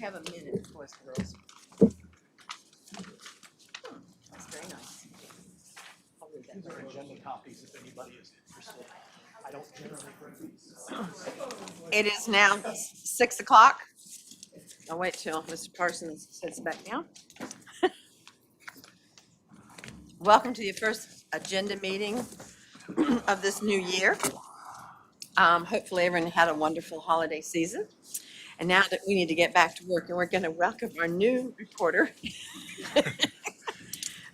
Have a minute, boys and girls. That's very nice. I'll read that. These are agenda copies if anybody is interested. I don't generally bring these. It is now 6 o'clock. I'll wait till Mr. Parsons sits back down. Welcome to your first agenda meeting of this new year. Hopefully everyone had a wonderful holiday season. And now that we need to get back to work, and we're going to welcome our new reporter.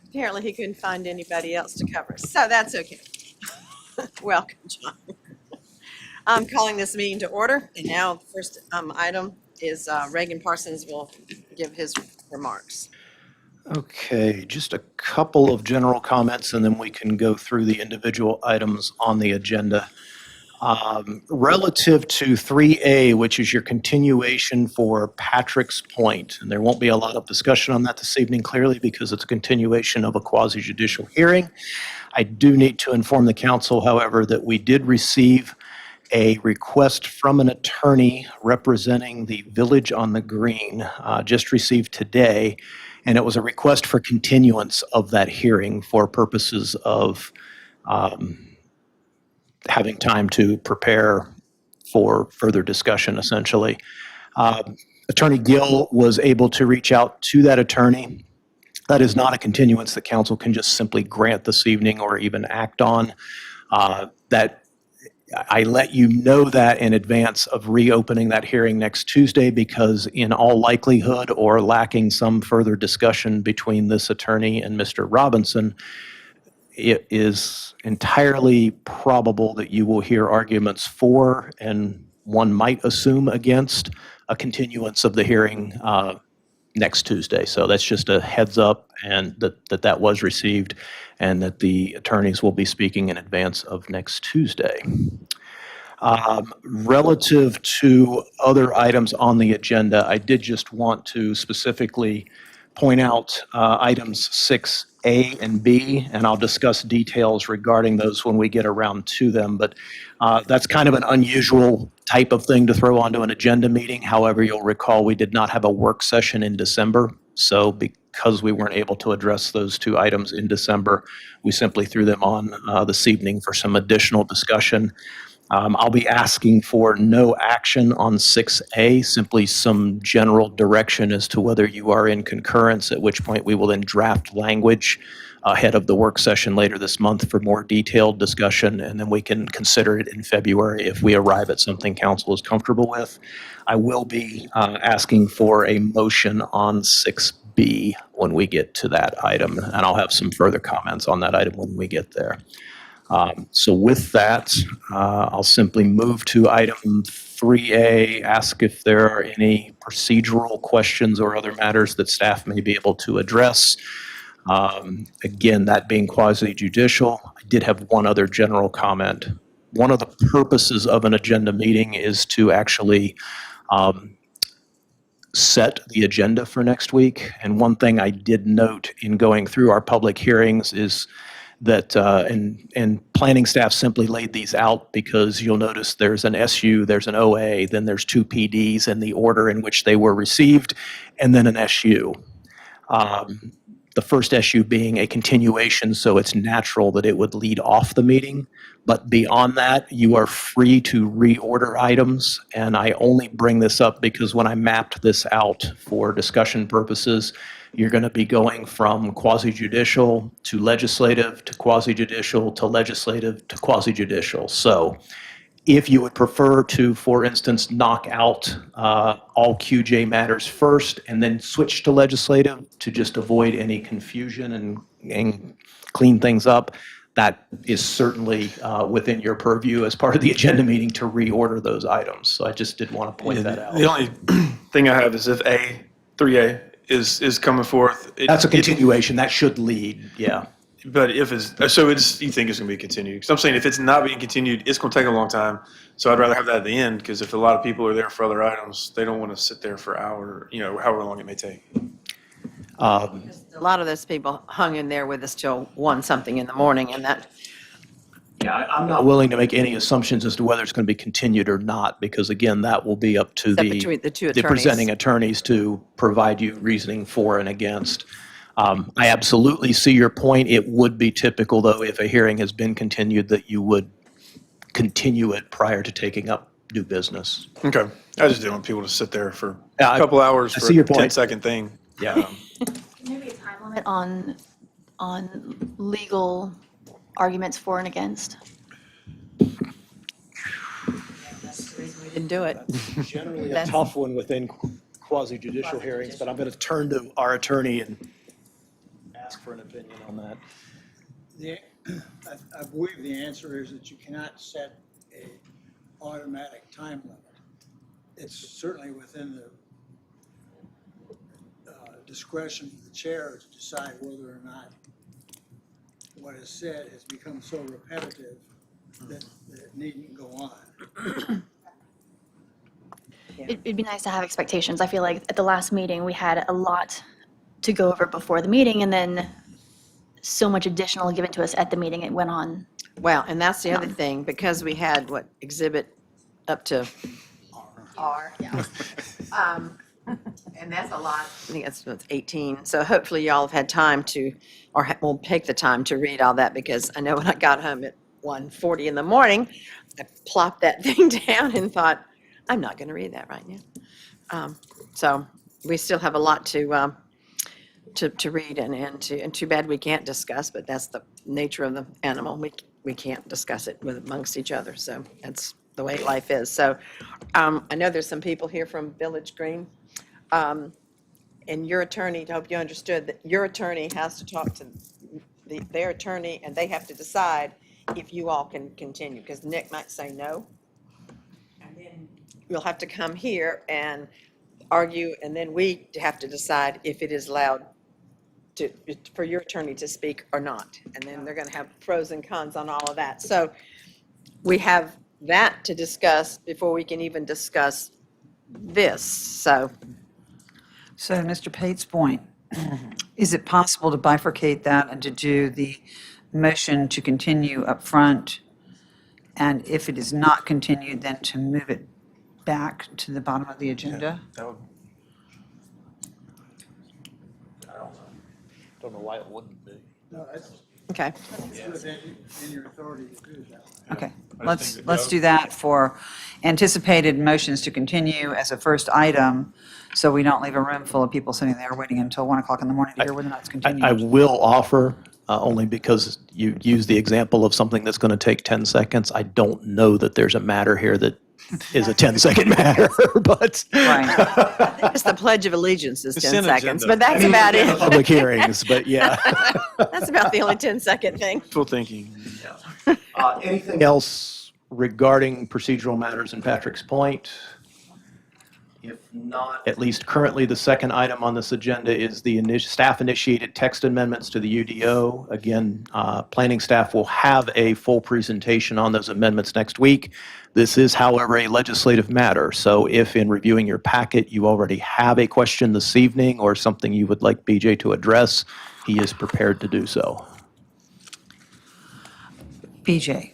Apparently he couldn't find anybody else to cover, so that's okay. Welcome, John. I'm calling this meeting to order, and now the first item is Reagan Parsons will give his remarks. Okay, just a couple of general comments and then we can go through the individual items on the agenda. Relative to 3A, which is your continuation for Patrick's Point, and there won't be a lot of discussion on that this evening clearly because it's a continuation of a quasi-judicial hearing. I do need to inform the council, however, that we did receive a request from an attorney representing the Village on the Green, just received today, and it was a request for continuance of that hearing for purposes of having time to prepare for further discussion, essentially. Attorney Gill was able to reach out to that attorney. That is not a continuance that council can just simply grant this evening or even act on. That I let you know that in advance of reopening that hearing next Tuesday because in all likelihood or lacking some further discussion between this attorney and Mr. Robinson, it is entirely probable that you will hear arguments for and one might assume against a continuance of the hearing next Tuesday. So that's just a heads up and that was received and that the attorneys will be speaking in advance of next Tuesday. Relative to other items on the agenda, I did just want to specifically point out items 6A and B, and I'll discuss details regarding those when we get around to them. But that's kind of an unusual type of thing to throw onto an agenda meeting. However, you'll recall we did not have a work session in December. So because we weren't able to address those two items in December, we simply threw them on this evening for some additional discussion. I'll be asking for no action on 6A, simply some general direction as to whether you are in concurrence, at which point we will then draft language ahead of the work session later this month for more detailed discussion, and then we can consider it in February if we arrive at something council is comfortable with. I will be asking for a motion on 6B when we get to that item, and I'll have some further comments on that item when we get there. So with that, I'll simply move to item 3A, ask if there are any procedural questions or other matters that staff may be able to address. Again, that being quasi-judicial, I did have one other general comment. One of the purposes of an agenda meeting is to actually set the agenda for next week. And one thing I did note in going through our public hearings is that, and planning staff simply laid these out because you'll notice there's an SU, there's an OA, then there's two PDs in the order in which they were received, and then an SU. The first SU being a continuation, so it's natural that it would lead off the meeting. But beyond that, you are free to reorder items, and I only bring this up because when I mapped this out for discussion purposes, you're going to be going from quasi-judicial to legislative to quasi-judicial to legislative to quasi-judicial. So if you would prefer to, for instance, knock out all QJ matters first and then switch to legislative to just avoid any confusion and clean things up, that is certainly within your purview as part of the agenda meeting to reorder those items. So I just did want to point that out. The only thing I have is if 3A is coming forth. That's a continuation. That should lead, yeah. But if it's, so it's, you think it's going to be continued? Because I'm saying if it's not being continued, it's going to take a long time. So I'd rather have that at the end, because if a lot of people are there for other items, they don't want to sit there for an hour, however long it may take. A lot of those people hung in there with us till 1 something in the morning, and that Yeah, I'm not willing to make any assumptions as to whether it's going to be continued or not, because again, that will be up to Except between the two the attorneys. presenting attorneys to provide you reasoning for and against. I absolutely see your point. It would be typical, though, if a hearing has been continued, that you would continue it prior to taking up new business. Okay. I just didn't want people to sit there for Yeah, a couple hours I for see a your point. 10-second thing. Yeah. Maybe a time limit on legal arguments for and against. That's the reason we didn't do it. Generally a That's- tough one within quasi-judicial hearings, but I'm going to turn to our attorney and ask for an opinion on that. I believe the answer is that you cannot set a automatic time limit. It's certainly within the discretion of the chair to decide whether or not what is said has become so repetitive that it needn't go on. It'd be nice to have expectations. I feel like at the last meeting, we had a lot to go over before the meeting, and then so much additional given to us at the meeting. It went on. Well, and that's the other thing, because we had, exhibit up to R. Yeah. And that's a lot. I think that's 18. So hopefully y'all have had time to, or will take the time to read all that, because I know when I got home at 1:40 in the morning, I plopped that thing down and thought, I'm not going to read that right now. So we still have a lot to read and too bad we can't discuss, but that's the nature of the animal. We can't discuss it amongst each other. So that's the way life is. So I know there's some people here from Village Green. And your attorney, to hope you understood that your attorney has to talk to their attorney, and they have to decide if you all can continue, because Nick might say no. And then you'll have to come here and argue, and then we have to decide if it is allowed for your attorney to speak or not. And then they're going to have pros and cons on all of that. So we have that to discuss before we can even discuss this. So So, Mr. Pate's point, is it possible to bifurcate that and to do the motion to continue up front? And if it is not continued, then to move it back to the bottom of the agenda? That would- Don't know why it wouldn't be. No, that's okay. within your authority to do that. Okay, I just think that- let's do that for anticipated motions to continue as a first item, so we don't leave a room full of people sitting there waiting until 1 o'clock in the morning to hear whether or not it's I continued. will offer, only because you use the example of something that's going to take 10 seconds. I don't know that there's a matter here that is a 10-second matter, but. Right. It's the Pledge of Allegiance is 10 Consent seconds, agenda. but that's about it. Public hearings, but yeah. That's about the only 10-second thing. Full thinking. Anything else regarding procedural matters in Patrick's Point? If not, at least currently, the second item on this agenda is the staff-initiated text amendments to the UDO. Again, planning staff will have a full presentation on those amendments next week. This is, however, a legislative matter. So if in reviewing your packet, you already have a question this evening or something you would like BJ to address, he is prepared to do so. BJ,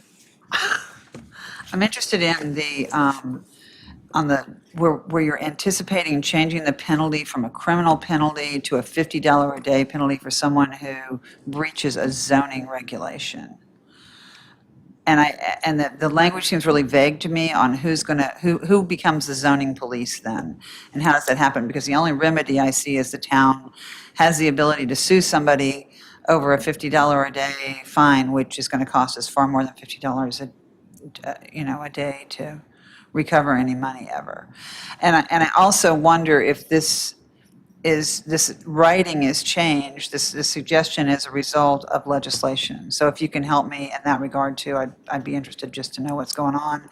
I'm interested in the, on the, where you're anticipating changing the penalty from a criminal penalty to a $50 a day penalty for someone who breaches a zoning regulation. And the language seems really vague to me on who becomes the zoning police then? And how does that happen? Because the only remedy I see is the town has the ability to sue somebody over a $50 a day fine, which is going to cost us far more than $50 a day to recover any money ever. And I also wonder if this writing is changed, this suggestion is a result of legislation. So if you can help me in that regard too, I'd be interested just to know what's going on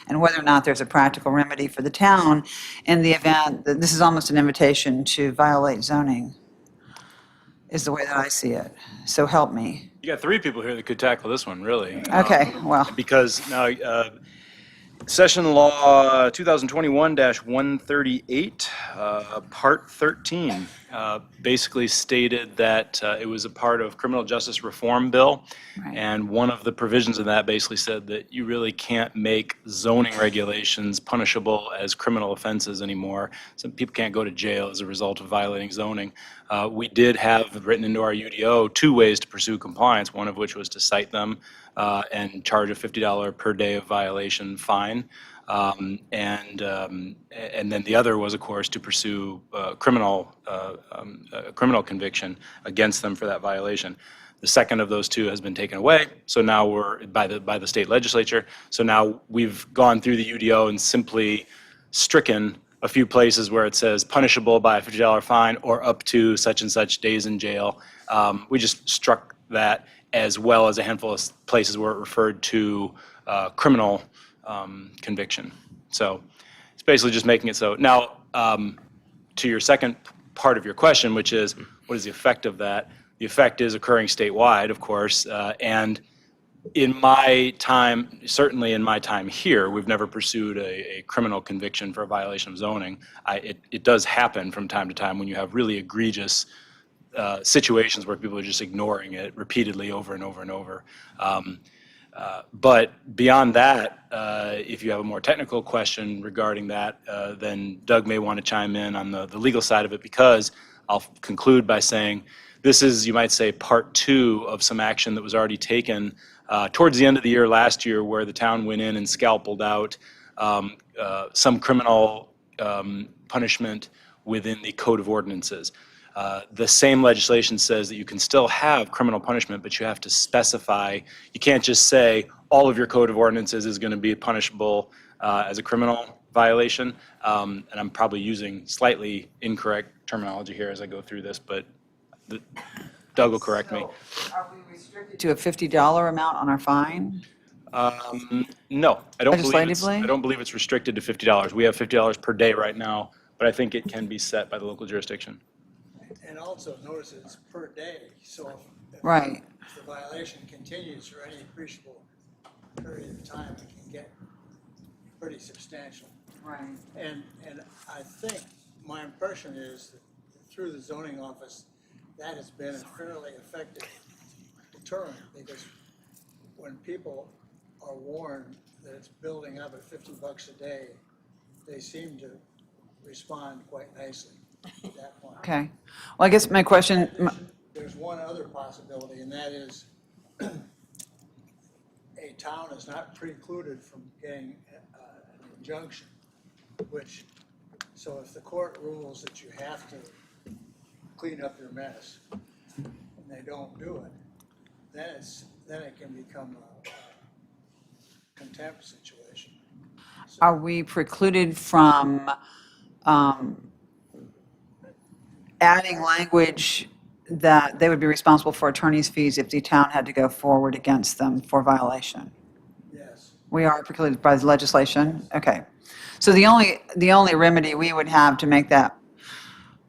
and whether or not there's a practical remedy for the town in the event that this is almost an invitation to violate zoning, is the way that I see it. So help me. You got three people here that could tackle this one, really. Okay, well, Because now, Session Law 2021-138, Part 13, basically stated that it was a part of criminal justice reform bill. Right. And one of the provisions of that basically said that you really can't make zoning regulations punishable as criminal offenses anymore. Some people can't go to jail as a result of violating zoning. We did have written into our UDO 2 ways to pursue compliance, one of which was to cite them and charge a $50 per day of violation fine. And then the other was, of course, to pursue criminal conviction against them for that violation. The second of those 2 has been taken away, so now we're by the state legislature. So now we've gone through the UDO and simply stricken a few places where it says punishable by a $50 fine or up to such and such days in jail. We just struck that, as well as a handful of places where it referred to criminal conviction. So it's basically just making it so. Now, to your second part of your question, which is what is the effect of that? The effect is occurring statewide, of course, and in my time, certainly in my time here, we've never pursued a criminal conviction for a violation of zoning. It does happen from time to time when you have really egregious situations where people are just ignoring it repeatedly over and over and over. But beyond that, if you have a more technical question regarding that, then Doug may want to chime in on the legal side of it, because I'll conclude by saying this is, you might say, part 2 of some action that was already taken towards the end of the year last year, where the town went in and scalpeled out some criminal punishment within the Code of Ordinances. The same legislation says that you can still have criminal punishment, but you have to specify. You can't just say all of your Code of Ordinances is going to be punishable as a criminal violation. And I'm probably using slightly incorrect terminology here as I go through this, but Doug will correct me. So, are we restricted to a $50 amount on our fine? No, I don't Legislatively? believe it's restricted to $50. We have $50 per day right now, but I think it can be set by the local jurisdiction. And also notice it's per day, so if Right. if the violation continues for any appreciable period of time, it can get pretty substantial. Right. And I think, my impression is that through the zoning office, that has been a fairly effective deterrent, because when people are warned that it's building up at $50 a day, they seem to respond quite nicely at that point. Okay. Well, I guess my question, There's one other possibility, and that is a town is not precluded from getting an injunction, which, so if the court rules that you have to clean up your mess, and they don't do it, then it can become a contempt situation. are we precluded from adding language that they would be responsible for attorney's fees if the town had to go forward against them for violation? Yes. We are precluded by the legislation? Okay. So the only remedy we would have to make that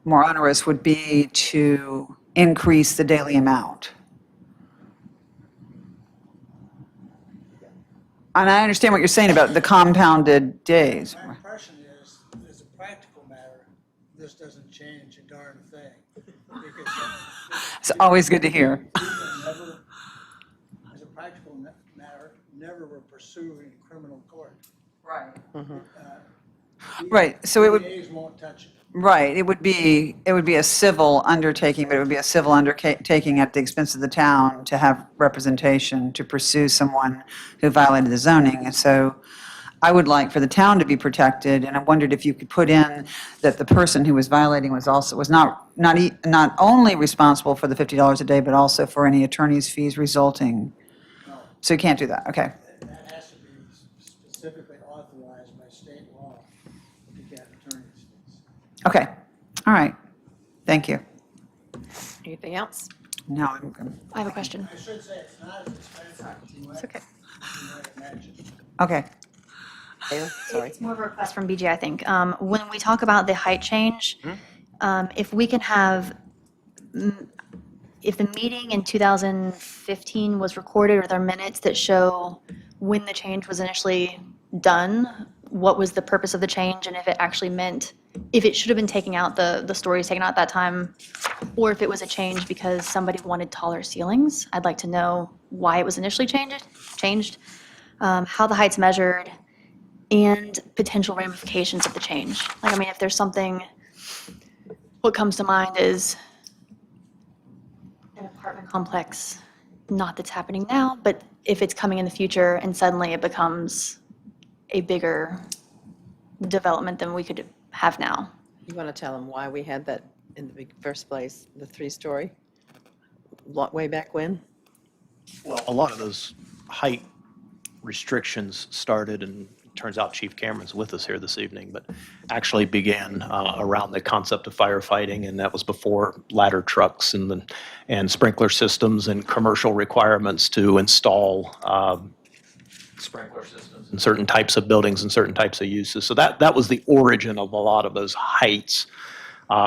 more onerous would be to increase the daily amount. And I understand what you're saying about the compounded days. My impression is, as a practical matter, this doesn't change a darn thing. Because It's always good to hear. people never, as a practical matter, never were pursued in criminal court. Right. Uh, Right, so it would, DAs won't touch it. right, it would be a civil undertaking, but it would be a civil undertaking at the expense of the town to have representation to pursue someone who violated the zoning. And so I would like for the town to be protected, and I wondered if you could put in that the person who was violating was not only responsible for the $50 a day, but also for any attorney's fees resulting. No, So you can't do that, okay. that has to be specifically authorized by state law to get attorney's fees. Okay, all right, thank you. Anything else? Now I'm good. I have a question. I should say it's not as expensive as you It's okay. might imagine. Okay. Taylor, sorry. It's more of a request from BG, I think. When we talk about the height change, if we can have, if the meeting in 2015 was recorded, or there are minutes that show when the change was initially done, what was the purpose of the change, and if it actually meant, if it should have been taking out, the stories taken out at that time, or if it was a change because somebody wanted taller ceilings. I'd like to know why it was initially changed, how the height's measured, and potential ramifications of the change. Like, I mean, if there's something, what comes to mind is an apartment complex, not that's happening now, but if it's coming in the future and suddenly it becomes a bigger development than we could have now. You want to tell them why we had that in the first place, the 3-story, way back when? Well, a lot of those height restrictions started, and it turns out Chief Cameron's with us here this evening, but actually began around the concept of firefighting, and that was before ladder trucks and sprinkler systems and commercial requirements to install sprinkler systems in certain types of buildings and certain types of uses. So that was the origin of a lot of those heights,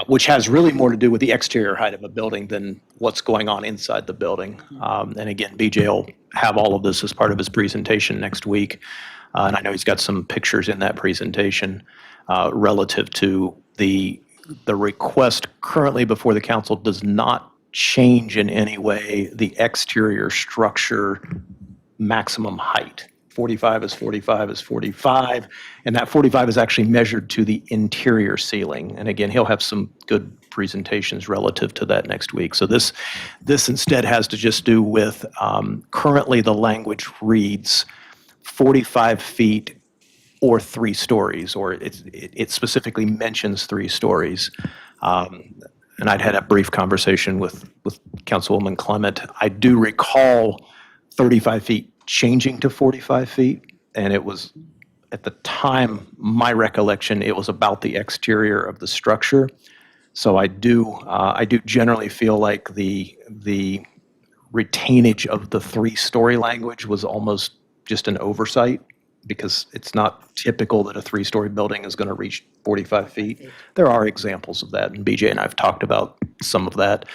which has really more to do with the exterior height of a building than what's going on inside the building. And again, BJ will have all of this as part of his presentation next week. And I know he's got some pictures in that presentation relative to the request currently before the council does not change in any way the exterior structure maximum height. 45 is 45 is 45, and that 45 is actually measured to the interior ceiling. And again, he'll have some good presentations relative to that next week. So this instead has to just do with, currently the language reads 45 feet or 3 stories, or it specifically mentions 3 stories. And I'd had a brief conversation with Councilwoman Clement. I do recall 35 feet changing to 45 feet, and it was, at the time, my recollection, it was about the exterior of the structure. So I do generally feel like the retainage of the 3-story language was almost just an oversight, because it's not typical that a 3-story building is going to reach 45 feet. There are examples of that, and BJ and I have talked about some of that.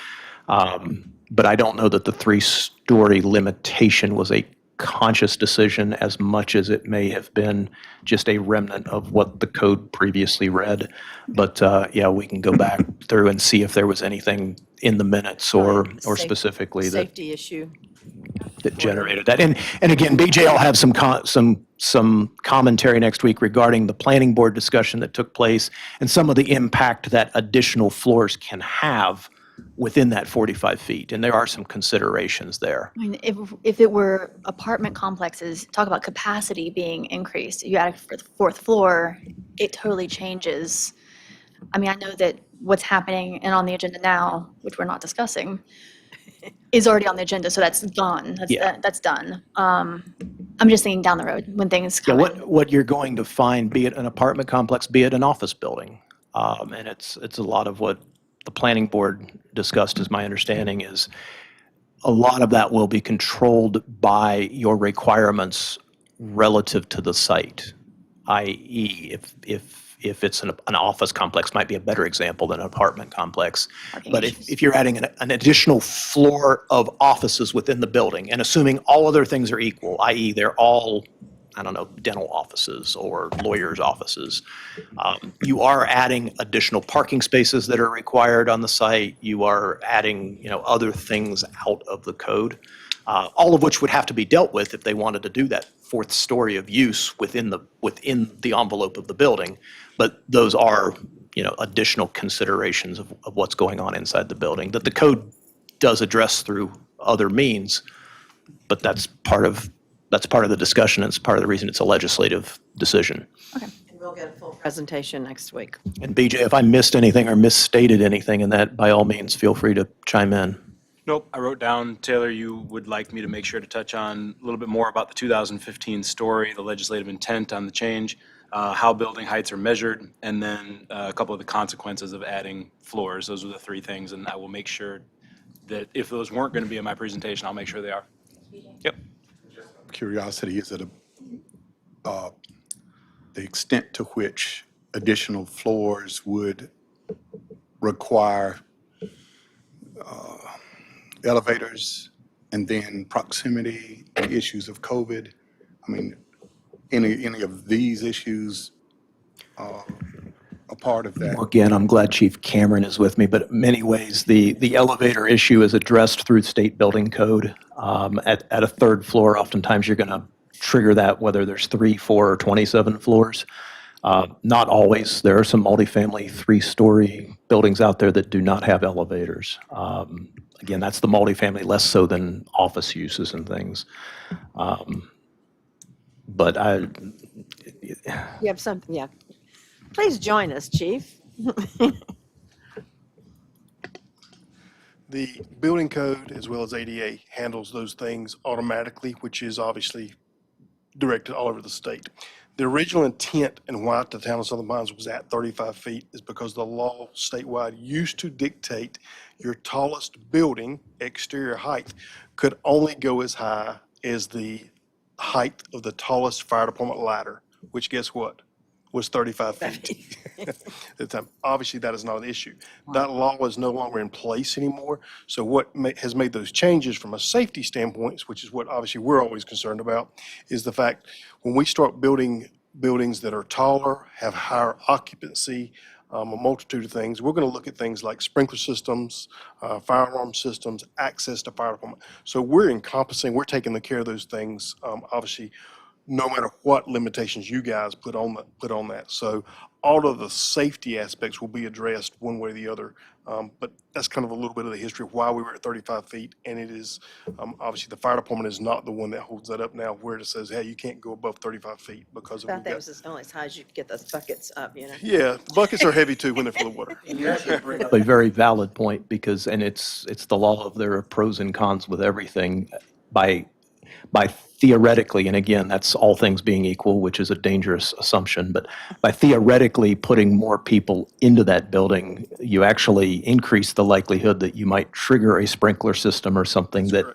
But I don't know that the 3-story limitation was a conscious decision as much as it may have been just a remnant of what the code previously read. But yeah, we can go back through and see if there was anything in the minutes or specifically that Safety issue. generated that. And again, BJ will have some commentary next week regarding the planning board discussion that took place and some of the impact that additional floors can have within that 45 feet. And there are some considerations there. I mean, if it were apartment complexes, talk about capacity being increased, you add for the 4th floor, it totally changes. I mean, I know that what's happening and on the agenda now, which we're not discussing, is already on the agenda, so that's gone. That's done. I'm just thinking down the road when things Yeah, come in. what you're going to find, be it an apartment complex, be it an office building, and it's a lot of what the planning board discussed, is my understanding, is a lot of that will be controlled by your requirements relative to the site, i.e. if it's an office complex, might be a better example than an apartment complex. Parking But issues. if you're adding an additional floor of offices within the building, and assuming all other things are equal, i.e. they're all, I don't know, dental offices or lawyers' offices, you are adding additional parking spaces that are required on the site. You are adding, other things out of the code, all of which would have to be dealt with if they wanted to do that 4th story of use within the envelope of the building. But those are, additional considerations of what's going on inside the building that the code does address through other means. But that's part of the discussion. It's part of the reason it's a legislative decision. And we'll get a full presentation next week. And BJ, if I missed anything or misstated anything in that, by all means, feel free to chime in. Nope, I wrote down, Taylor, you would like me to make sure to touch on a little bit more about the 2015 story, the legislative intent on the change, how building heights are measured, and then a couple of the consequences of adding floors. Those are the 3 things, and I will make sure that if those weren't going to be in my presentation, I'll make sure they are. Yep. Curiosity, is it the extent to which additional floors would require elevators, and then proximity and issues of COVID? I mean, any of these issues a part of that? Well, again, I'm glad Chief Cameron is with me, but in many ways, the elevator issue is addressed through state building code. At a third floor, oftentimes you're going to trigger that whether there's 3, 4, or 27 floors. Not always. There are some multifamily 3-story buildings out there that do not have elevators. Again, that's the multifamily, less so than office uses and things. But You have something, yeah. Please join us, Chief. The building code as well as ADA handles those things automatically, which is obviously directed all over the state. The original intent and why the town of Southern Pines was at 35 feet is because the law statewide used to dictate your tallest building exterior height could only go as high as the height of the tallest fire department ladder, which guess what? Was 35 feet at the time. Obviously, that is not an issue. That law is no longer in place anymore. So what has made those changes from a safety standpoint, which is what obviously we're always concerned about, is the fact when we start building buildings that are taller, have higher occupancy, a multitude of things, we're going to look at things like sprinkler systems, fire alarm systems, access to fire department. So we're encompassing, we're taking the care of those things, obviously, no matter what limitations you guys put on that. So all of the safety aspects will be addressed one way or the other. But that's kind of a little bit of the history of why we were at 35 feet. And it is, obviously, the fire department is not the one that holds that up now, where it says, hey, you can't go above 35 feet because of. Thought that was only as high as you could get those buckets up, you know? Yeah, the buckets are heavy too when they're full of water. a very valid point because, and it's the law of there are pros and cons with everything. By theoretically, and again, that's all things being equal, which is a dangerous assumption, but by theoretically putting more people into that building, you actually increase the likelihood that you might trigger a sprinkler system or something that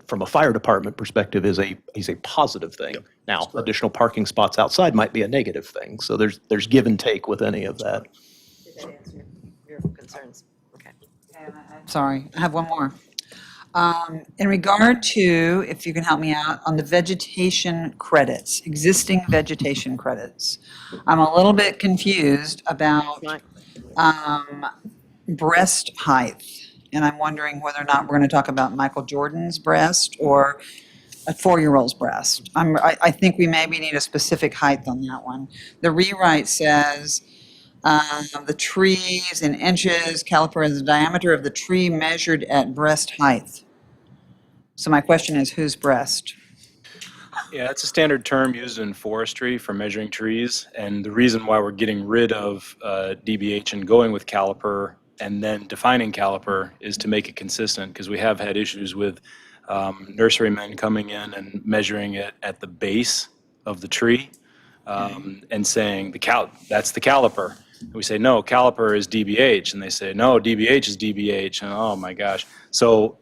from a fire department perspective is a positive thing. Now, additional parking spots outside might be a negative thing, so there's give and take with any of that. Did that answer your concerns? Okay. Sorry, I have one more. In regard to, if you can help me out, on the vegetation credits, existing vegetation credits, I'm a little bit confused about Right. breast height. And I'm wondering whether or not we're going to talk about Michael Jordan's breast or a 4-year-old's breast. I think we maybe need a specific height on that one. The rewrite says, the trees in inches, caliper is the diameter of the tree measured at breast height. So my question is, whose breast? Yeah, it's a standard term used in forestry for measuring trees. And the reason why we're getting rid of DBH and going with caliper and then defining caliper is to make it consistent, because we have had issues with nurserymen coming in and measuring it at the base of the tree and saying that's the caliper. And we say, no, caliper is DBH. And they say, no, DBH is DBH. And oh my gosh. So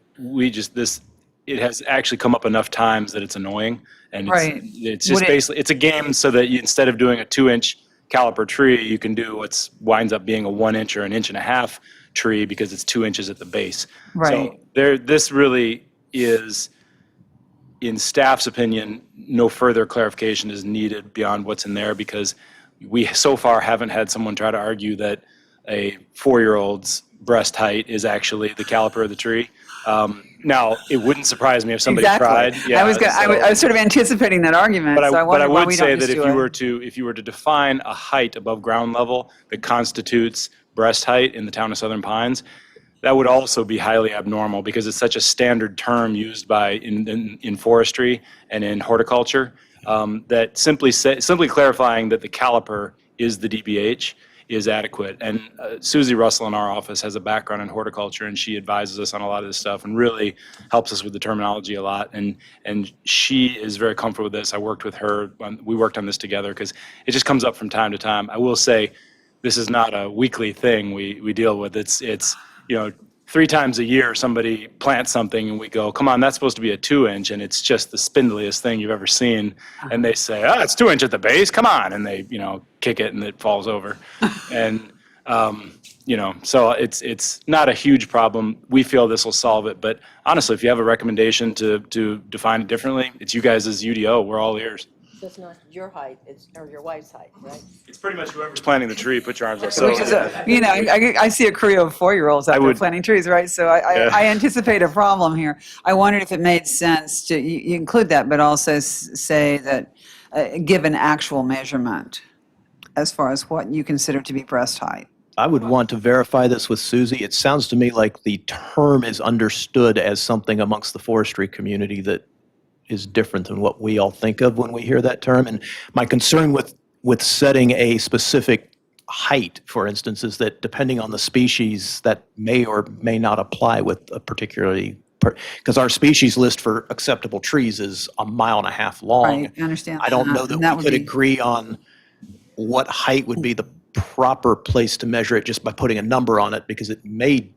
it has actually come up enough times that it's annoying. And it's just basically, it's a game so that instead of doing a 2-inch caliper tree, you can do what's winds up being a 1-inch or an 1.5-inch tree because it's 2 inches at the base. Right. So this really is, in staff's opinion, no further clarification is needed beyond what's in there, because we so far haven't had someone try to argue that a 4-year-old's breast height is actually the caliper of the tree. Now, it wouldn't surprise me if somebody tried. Yeah, I was sort of anticipating that argument, but so I I wonder why would we say don't that just do it. if you were to define a height above ground level that constitutes breast height in the town of Southern Pines, that would also be highly abnormal, because it's such a standard term used in forestry and in horticulture that simply clarifying that the caliper is the DBH is adequate. And Susie Russell in our office has a background in horticulture, and she advises us on a lot of this stuff and really helps us with the terminology a lot. And she is very comfortable with this. I worked with her. We worked on this together because it just comes up from time to time. I will say this is not a weekly thing we deal with. It's 3 times a year somebody plants something and we go, come on, that's supposed to be a 2-inch, and it's just the spindliest thing you've ever seen. And they say, it's 2 inch at the base, come on. And they, kick it and it falls over. And, so it's not a huge problem. We feel this will solve it. But honestly, if you have a recommendation to define it differently, it's you guys as UDO, we're all ears. So it's not your height, it's, or your wife's height, right? It's pretty much whoever's planting the tree, put your arms up. Which is, I see a crew of 4-year-olds out I there would- planting trees, right? So I anticipate a problem here. I wondered if it made sense to, you include that, but also say that, give an actual measurement as far as what you consider to be breast height. I would want to verify this with Susie. It sounds to me like the term is understood as something amongst the forestry community that is different than what we all think of when we hear that term. And my concern with setting a specific height, for instance, is that depending on the species, that may or may not apply with a particularly, because our species list for acceptable trees is 1.5 miles long. Right, I understand I don't that. know that And that we would could be- agree on what height would be the proper place to measure it just by putting a number on it, because it may,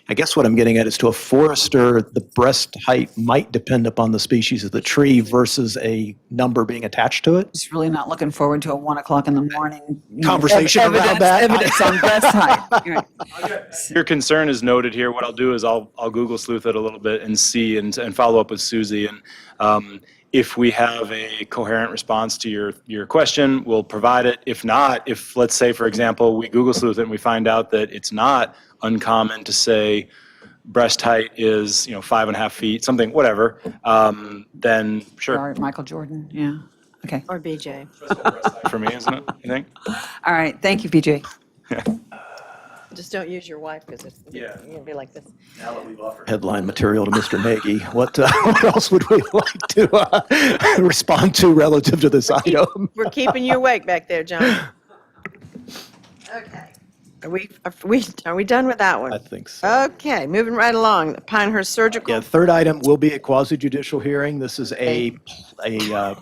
I guess what I'm getting at is, to a forester, the breast height might depend upon the species of the tree versus a number being attached to it. Just really not looking forward to a 1 o'clock in the morning. Conversation around that. Evidence on breast height. Right. Your concern is noted here. What I'll do is I'll Google sleuth it a little bit and see and follow up with Susie. And if we have a coherent response to your question, we'll provide it. If not, if, let's say, for example, we Google sleuth it and we find out that it's not uncommon to say breast height is 5.5 feet, something, whatever, then sure. All right, Michael Jordan, yeah. Okay, Or BJ. For me, isn't it? You think? all right, thank you, PJ. Just don't use your wife, because it's, Yeah. you're gonna be like this. Headline material to Mr. Nagy. What else would we like to respond to relative to this item? We're keeping you awake back there, John. Okay. Are we done with that one? I think so. Okay, moving right along. Pinehurst Surgical. Yeah, third item will be a quasi-judicial hearing. This is a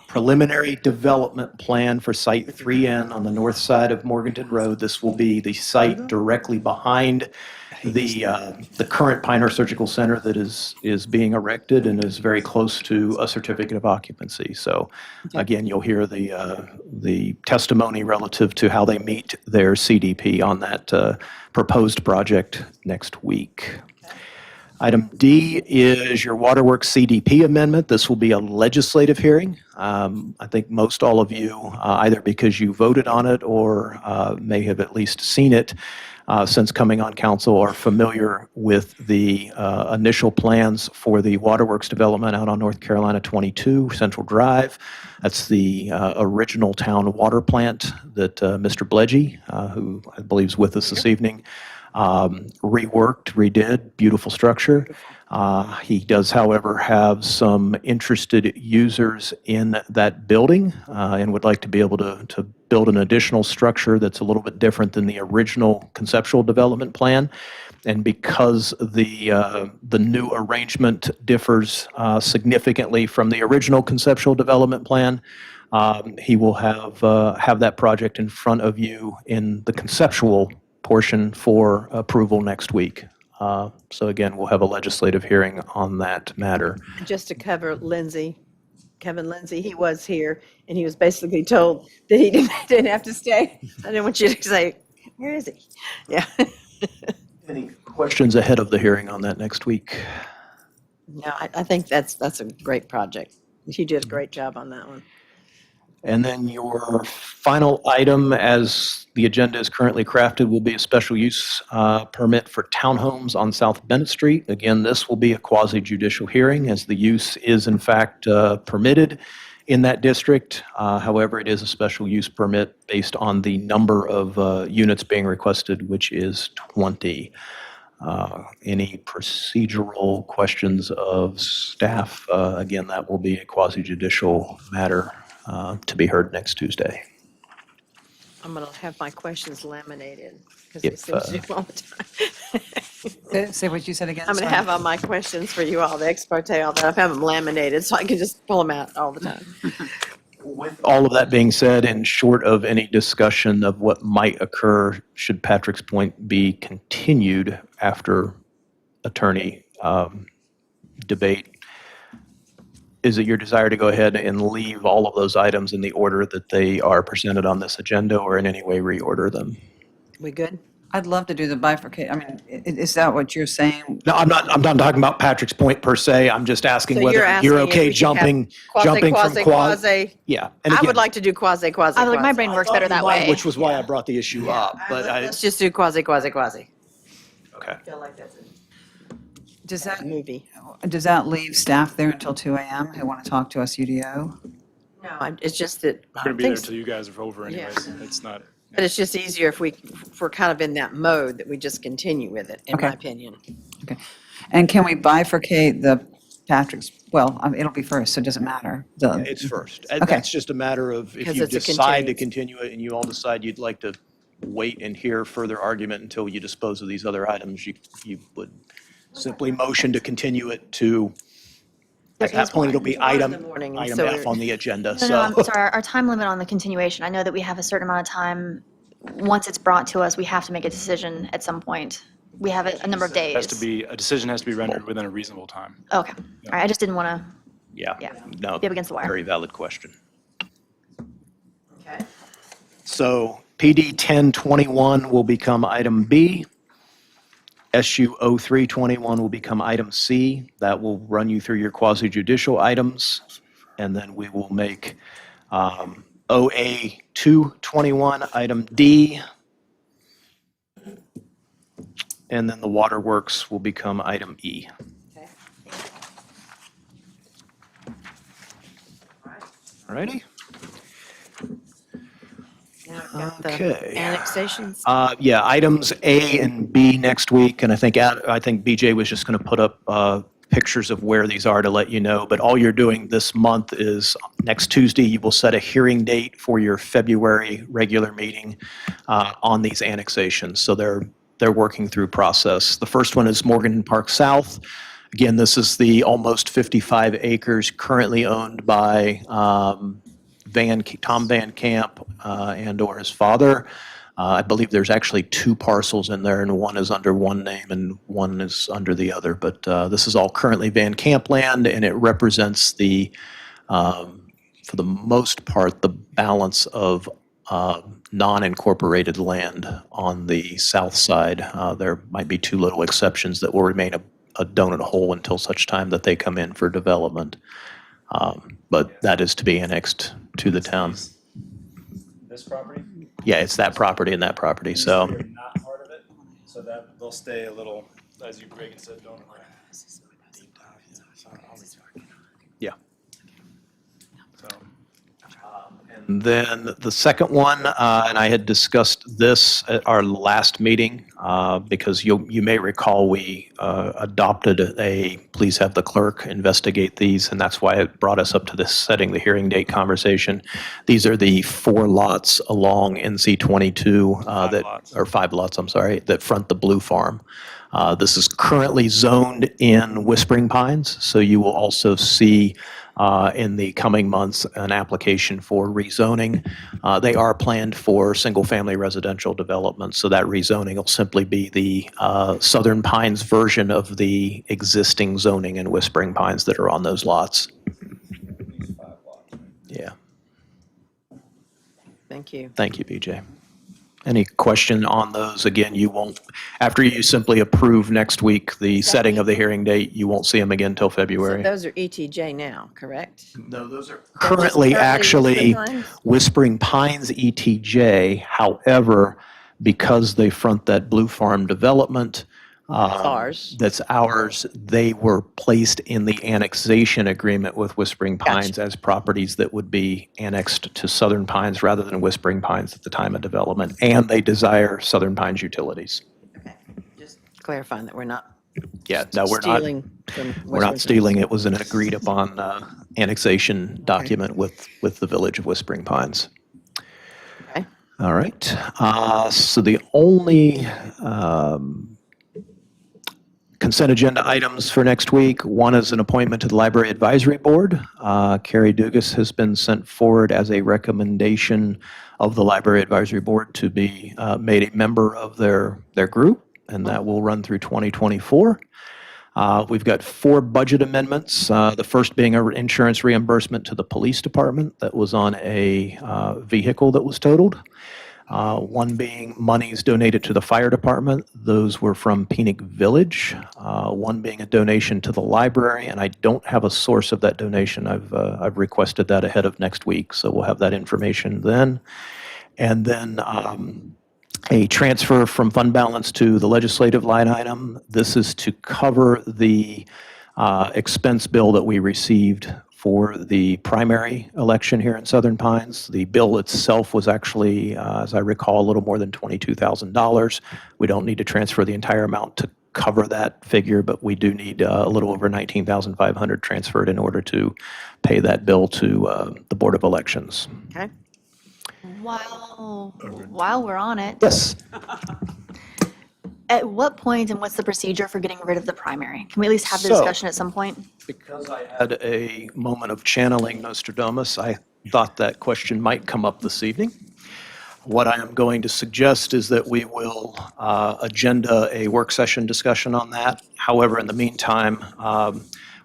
preliminary development plan for Site 3N on the north side of Morganton Road. This will be the site directly behind the current Pinehurst Surgical Center that is being erected and is very close to a certificate of occupancy. So again, you'll hear the testimony relative to how they meet their CDP on that proposed project next week. Item D is your Waterworks CDP amendment. This will be a legislative hearing. I think most all of you, either because you voted on it or may have at least seen it since coming on council, are familiar with the initial plans for the Waterworks development out on North Carolina 22 Central Drive. That's the original town water plant that Mr. Bledgy, who I believe is with us this evening, redid, beautiful structure. He does, however, have some interested users in that building and would like to be able to build an additional structure that's a little bit different than the original conceptual development plan. And because the new arrangement differs significantly from the original conceptual development plan, he will have that project in front of you in the conceptual portion for approval next week. So again, we'll have a legislative hearing on that matter. Just to cover Kevin Lindsay, he was here, and he was basically told that he didn't have to stay. I didn't want you to say, where is he? Yeah. Any questions ahead of the hearing on that next week? No, I think that's a great project. You did a great job on that one. And then your final item, as the agenda is currently crafted, will be a special use permit for townhomes on South Bennett Street. Again, this will be a quasi-judicial hearing, as the use is in fact permitted in that district. However, it is a special use permit based on the number of units being requested, which is 20. Any procedural questions of staff? Again, that will be a quasi-judicial matter to be heard next Tuesday. I'm going to have my questions laminated, because they If, seem to do all the time. Say what you said again. I'm going to sorry. have all my questions for you all, the ex parte, all that. I have them laminated, so I can just pull them out all the time. With all of that being said, and short of any discussion of what might occur should Patrick's Point be continued after attorney debate, is it your desire to go ahead and leave all of those items in the order that they are presented on this agenda, or in any way reorder them? We good? I'd love to do the bifurcate. I mean, is that what you're saying? No, I'm not talking about Patrick's Point per se. I'm just asking So whether you're asking you're if okay we should have jumping quasi, from quasi, quasi. quasi. Yeah. And I again, would like to do quasi, quasi, I like my quasi. brain works better that way. which was why I brought the issue up. But Let's just do quasi, quasi, quasi. okay. I feel like that's Does a that, movie. does that leave staff there until 2 AM who want to talk to us UDO? No, it's just that, We're I going to be there think, till you guys are over anyways. It's not. but it's just easier if we're kind of in that mode that we just continue with it, in my Okay. opinion. Okay. And can we bifurcate the Patrick's, well, I mean, it'll be first, so it doesn't matter. It's first. Okay. That's just a matter of if Because you it's a decide to continuance. continue it and you all decide you'd like to wait and hear further argument until you dispose of these other items, you would simply motion to continue it to, at that point, it'll be Tomorrow in item the morning, item so F on the agenda. No, I'm So sorry, our time limit on the continuation, I know that we have a certain amount of time. Once it's brought to us, we have to make a decision at some point. We have a number of days. A decision has to be rendered within a reasonable time. Okay, all right, I just didn't want to, yeah, Yeah. no, Be up against the wire. very valid question. Okay. So PD 1021 will become item B. SU 0321 will become item C. That will run you through your quasi judicial items. And then we will make OA 221 item D. And then the Waterworks will become item E. Okay. All righty? Now I've got the Okay. annexations. Yeah, items A and B next week, and I think BJ was just going to put up pictures of where these are to let you know, but all you're doing this month is next Tuesday, you will set a hearing date for your February regular meeting on these annexations. So they're working through process. The first one is Morgan Park South. Again, this is the almost 55 acres currently owned by Tom Van Camp and/or his father. I believe there's actually two parcels in there, and one is under one name and one is under the other. But this is all currently Van Camp land, and it represents the, for the most part, the balance of non-incorporated land on the south side. There might be two little exceptions that will remain a donut hole until such time that they come in for development. But that is to be annexed to the town. This property? Yeah, it's that property and that property, so. They're not part of it, so that they'll stay a little, as you Reagan said, don't. Yeah. So, And then the second one, and I had discussed this at our last meeting, because you may recall we adopted a please have the clerk investigate these, and that's why it brought us up to this setting the hearing date conversation. These are the 4 lots along NC 22 or 5 lots, I'm sorry, that front the Blue Farm. This is currently zoned in Whispering Pines, so you will also see in the coming months an application for rezoning. They are planned for single-family residential development, so that rezoning will simply be the Southern Pines version of the existing zoning in Whispering Pines that are on those lots. Yeah, Thank you. thank you, BJ. Any question on those? Again, you won't, after you simply approve next week the setting of the hearing date, you won't see them again till So February. those are ETJ now, correct? No, those are currently currently actually Whispering Pines? Whispering Pines ETJ. However, because they front that Blue Farm development, Ours. that's ours, they were placed in the annexation agreement with Whispering Pines as properties that would be annexed to Southern Pines rather than Whispering Pines at the time of development, and they desire Southern Pines utilities. Okay, just clarifying that we're not Yeah, no, we're not. stealing from We're not Whispering stealing. It was an agreed upon annexation document with the Village of Whispering Pines. Okay. All right. So the only consent agenda items for next week, one is an appointment to the Library Advisory Board. Carrie Dugas has been sent forward as a recommendation of the Library Advisory Board to be made a member of their group, and that will run through 2024. We've got 4 budget amendments, the first being an insurance reimbursement to the police department that was on a vehicle that was totaled. One being monies donated to the fire department. Those were from Phoenix Village. One being a donation to the library, and I don't have a source of that donation. I've requested that ahead of next week, so we'll have that information then. And then a transfer from fund balance to the legislative line item. This is to cover the expense bill that we received for the primary election here in Southern Pines. The bill itself was actually, as I recall, a little more than $22,000. We don't need to transfer the entire amount to cover that figure, but we do need a little over $19,500 transferred in order to pay that bill to the Board of Elections. Okay. While we're on it, Yes. at what point and what's the procedure for getting rid of the primary? Can we at least have the So- discussion at some point? Because I had a moment of channeling Nostradamus, I thought that question might come up this evening. What I am going to suggest is that we will agenda a work session discussion on that. However, in the meantime,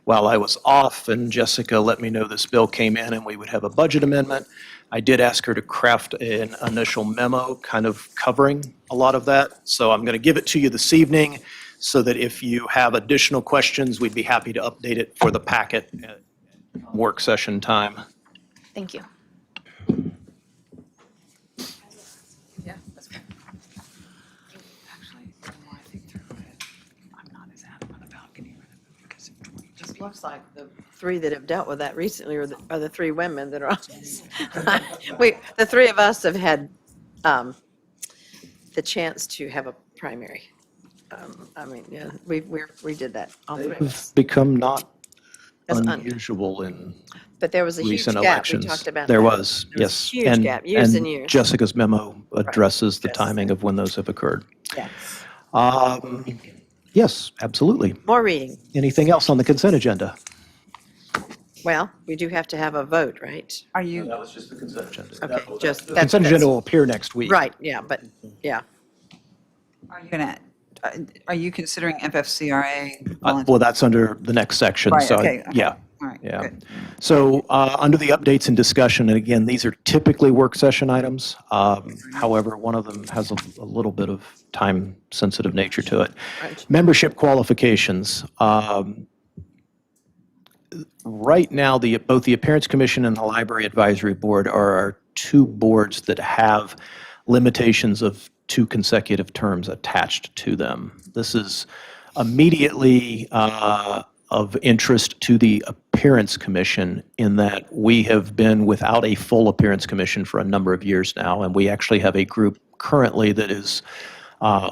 while I was off and Jessica let me know this bill came in and we would have a budget amendment, I did ask her to craft an initial memo kind of covering a lot of that. So I'm going to give it to you this evening so that if you have additional questions, we'd be happy to update it for the packet at work session time. Thank you. Yeah, that's fair. Actually, the more I think through it, I'm not as adamant about getting rid of it because if 20 Just looks like the three that have dealt with that recently are the three women that are on this. The three of us have had the chance to have a primary. I mean, yeah, we did that, all three of us. It's become not As un- unusual in But there was a huge recent gap. We elections. talked about There that. was, There was a yes. huge gap, years and years. Jessica's memo addresses the Yes. timing of when those have occurred. Yes. Yes, absolutely. More reading. Anything else on the consent agenda? Well, we do have to have a vote, right? Are you, That was just the consent agenda. Okay, just, The that's, consent agenda will appear next week. right, yeah, but, yeah. are you gonna, are you considering FFCRA? Well, that's under the next section, Right, so, okay. yeah. All right, Yeah. good. So under the updates and discussion, and again, these are typically work session items. However, one of them has a little bit of time-sensitive nature to it. Right. Membership qualifications. Right now, both the Appearance Commission and the Library Advisory Board are our two boards that have limitations of 2 consecutive terms attached to them. This is immediately of interest to the Appearance Commission in that we have been without a full Appearance Commission for a number of years now, and we actually have a group currently that is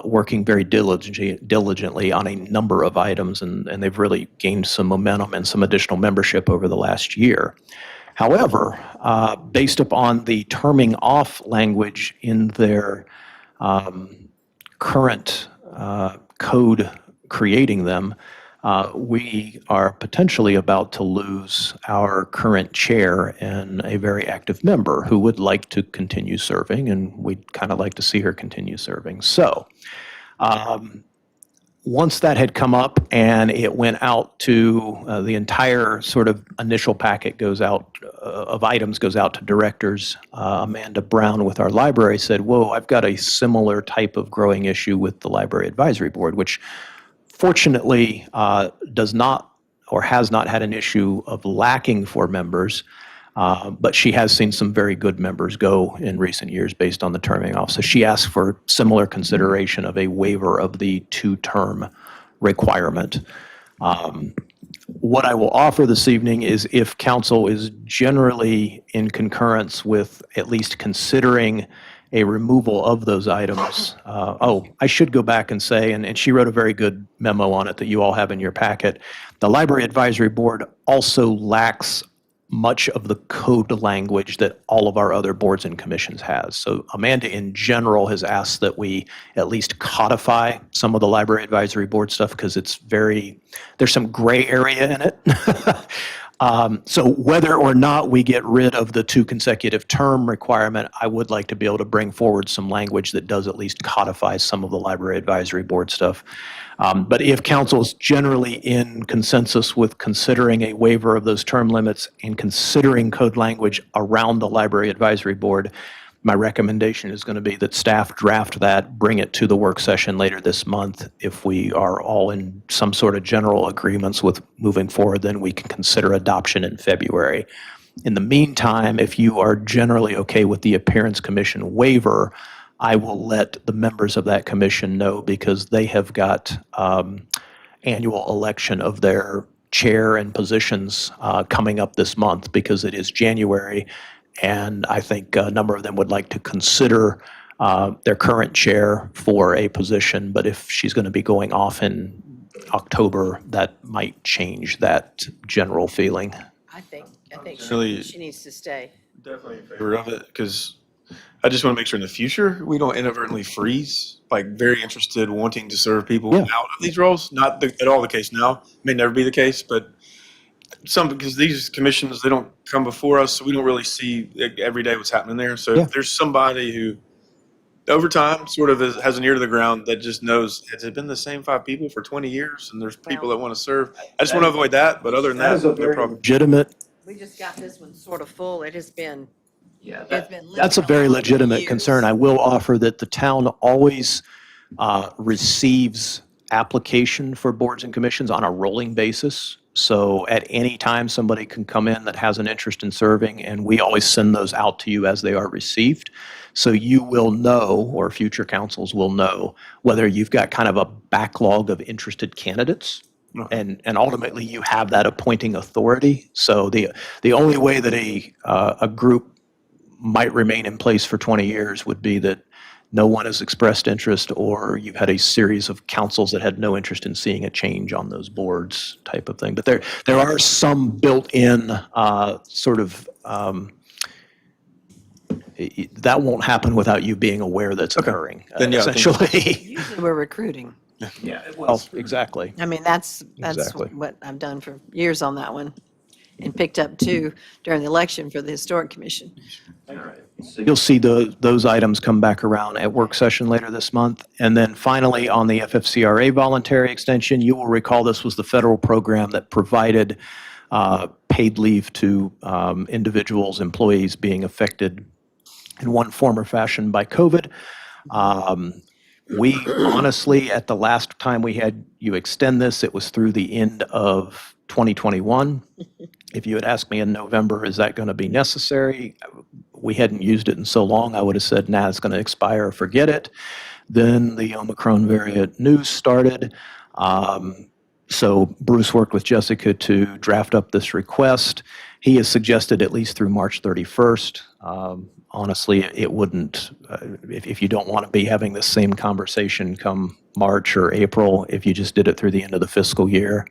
working very diligently on a number of items, and they've really gained some momentum and some additional membership over the last year. However, based upon the terming off language in their current code creating them, we are potentially about to lose our current chair and a very active member who would like to continue serving, and we'd kind of like to see her continue serving. So once that had come up and it went out to the entire sort of initial packet goes out of items goes out to directors, Amanda Brown with our library said, whoa, I've got a similar type of growing issue with the Library Advisory Board, which fortunately does not or has not had an issue of lacking for members, but she has seen some very good members go in recent years based on the terming off. So she asked for similar consideration of a waiver of the 2-term requirement. What I will offer this evening is if council is generally in concurrence with at least considering a removal of those items. I should go back and say, and she wrote a very good memo on it that you all have in your packet. The Library Advisory Board also lacks much of the code language that all of our other boards and commissions has. So Amanda in general has asked that we at least codify some of the Library Advisory Board stuff because there's some gray area in it. So whether or not we get rid of the 2 consecutive term requirement, I would like to be able to bring forward some language that does at least codify some of the Library Advisory Board stuff. But if council is generally in consensus with considering a waiver of those term limits and considering code language around the Library Advisory Board, my recommendation is going to be that staff draft that, bring it to the work session later this month. If we are all in some sort of general agreements with moving forward, then we can consider adoption in February. In the meantime, if you are generally okay with the Appearance Commission waiver, I will let the members of that commission know, because they have got annual election of their chair and positions coming up this month, because it is January. And I think a number of them would like to consider their current chair for a position. But if she's going to be going off in October, that might change that general feeling. I think Really- she needs to stay. Definitely in favor of it, because I just want to make sure in the future we don't inadvertently freeze, like very interested, wanting to serve people Yeah. out of these roles. Not at all the case now. May never be the case, but because these commissions, they don't come before us, so we don't really see every day what's happening there. So Yeah. if there's somebody who over time sort of has an ear to the ground that just knows, has it been the same 5 people for 20 years and there's people that want to serve? I just want to avoid that, but other than that, they're probably. Legitimate. We just got this one sort of full. It has been, That's a very legitimate concern. I will offer that the town always receives application for boards and commissions on a rolling basis. So at any time, somebody can come in that has an interest in serving, and we always send those out to you as they are received. So you will know, or future councils will know, whether you've got kind of a backlog of interested candidates. And ultimately, you have that appointing authority. So the only way that a group might remain in place for 20 years would be that no one has expressed interest, or you've had a series of councils that had no interest in seeing a change on those boards, type of thing. But there are some built-in sort of that won't happen without you being aware that's occurring. Then, yeah, I think- essentially. usually we're recruiting. Yeah. Well, exactly. I mean, that's Exactly. what I've done for years on that one, and picked up 2 during the election for the Historic Commission. You'll see those items come back around at work session later this month. And then finally, on the Ffcra voluntary extension, you will recall this was the federal program that provided paid leave to individuals, employees being affected in one form or fashion by COVID. We honestly, at the last time we had you extend this, it was through the end of 2021. If you had asked me in November, is that going to be necessary? We hadn't used it in so long, I would have said, nah, it's going to expire, forget it. Then the Omicron variant news started. So Bruce worked with Jessica to draft up this request. He has suggested at least through March 31st. Honestly, it wouldn't, if you don't want to be having the same conversation come March or April, if you just did it through the end of the fiscal year,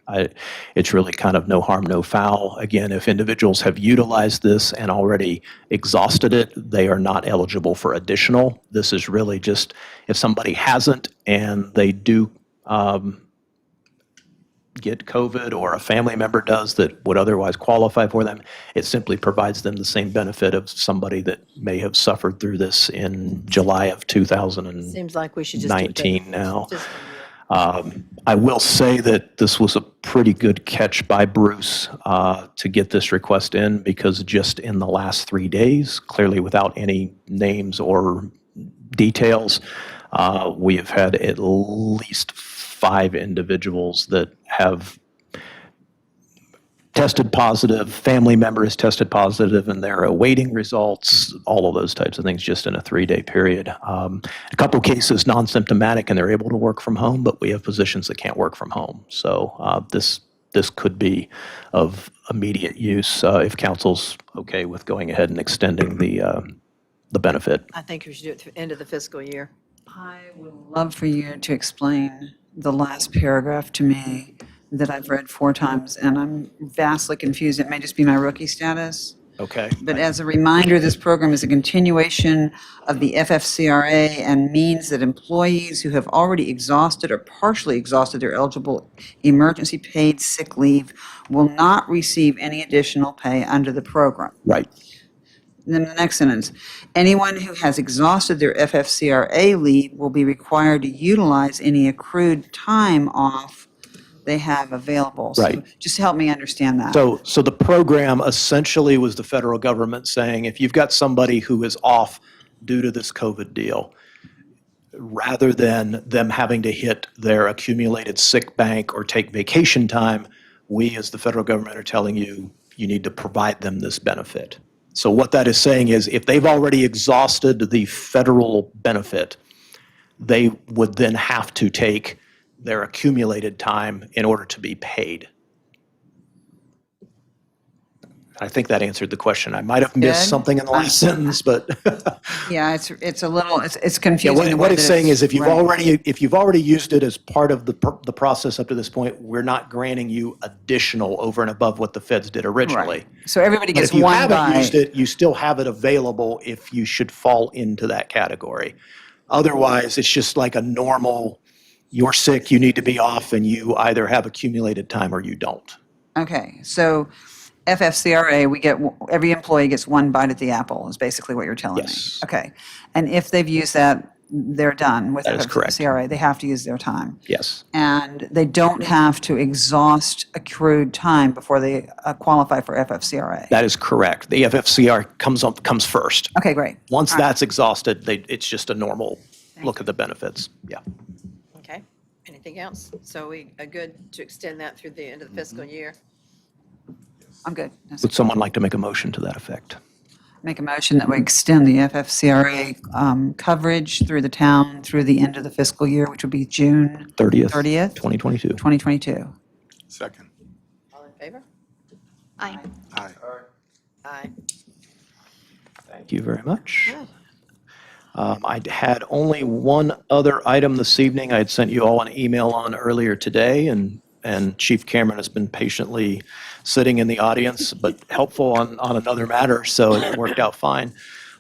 it's really kind of no harm, no foul. Again, if individuals have utilized this and already exhausted it, they are not eligible for additional. This is really just if somebody hasn't and they do get COVID, or a family member does that would otherwise qualify for them, it simply provides them the same benefit of somebody that may have suffered through this in July of 2019 Seems like we should just do it. now. Just- I will say that this was a pretty good catch by Bruce to get this request in, because just in the last 3 days, clearly without any names or details, we have had at least 5 individuals that have tested positive, family member has tested positive, and they're awaiting results, all of those types of things just in a 3-day period. A couple cases non-symptomatic and they're able to work from home, but we have positions that can't work from home. So this could be of immediate use if council's okay with going ahead and extending the benefit. I think we should do it through the end of the fiscal year. I would love for you to explain the last paragraph to me that I've read 4 times, and I'm vastly confused. It may just be my rookie status. Okay. But as a reminder, this program is a continuation of the Ffcra and means that employees who have already exhausted or partially exhausted their eligible emergency paid sick leave will not receive any additional pay under the program. Right. And then the next sentence, anyone who has exhausted their Ffcra leave will be required to utilize any accrued time off they have available. So Right. just help me understand that. So the program essentially was the federal government saying, if you've got somebody who is off due to this COVID deal, rather than them having to hit their accumulated sick bank or take vacation time, we as the federal government are telling you, you need to provide them this benefit. So what that is saying is if they've already exhausted the federal benefit, they would then have to take their accumulated time in order to be paid. I think that answered the question. I might have missed Good. something in the last sentence, but Yeah, it's a little, it's yeah, confusing. the what way it's that saying is if you've right. already used it as part of the process up to this point, we're not granting you additional over and above what the feds did originally. Right. So everybody But gets if you one haven't used bite. it, you still have it available if you should fall into that category. Otherwise, it's just like a normal, you're sick, you need to be off, and you either have accumulated time or you don't. Okay, so FFCRA, every employee gets one bite at the apple, is basically what you're telling me. Yes. Okay, and if they've used that, they're done with That is correct. FFCRA. They have to use their time. Yes. And they don't have to exhaust accrued time before they qualify for FFCRA. That is correct. The FFCR comes first. Okay, great. Once All right. that's exhausted, it's just a normal look at the benefits. Yeah. Okay, anything else? So we are good to extend that through the end of the fiscal year? I'm good. Would someone like to make a motion to that effect? Make a motion that we extend the FFCRA coverage through the town through the end of the fiscal year, which would be June 30th, 30th, 2022. 2022. Second. All in favor? Aye. Aye. Aye. Thank you very much. Good. I had only one other item this evening. I had sent you all an email on earlier today, and Chief Cameron has been patiently sitting in the audience, but helpful on another matter, so it worked out fine.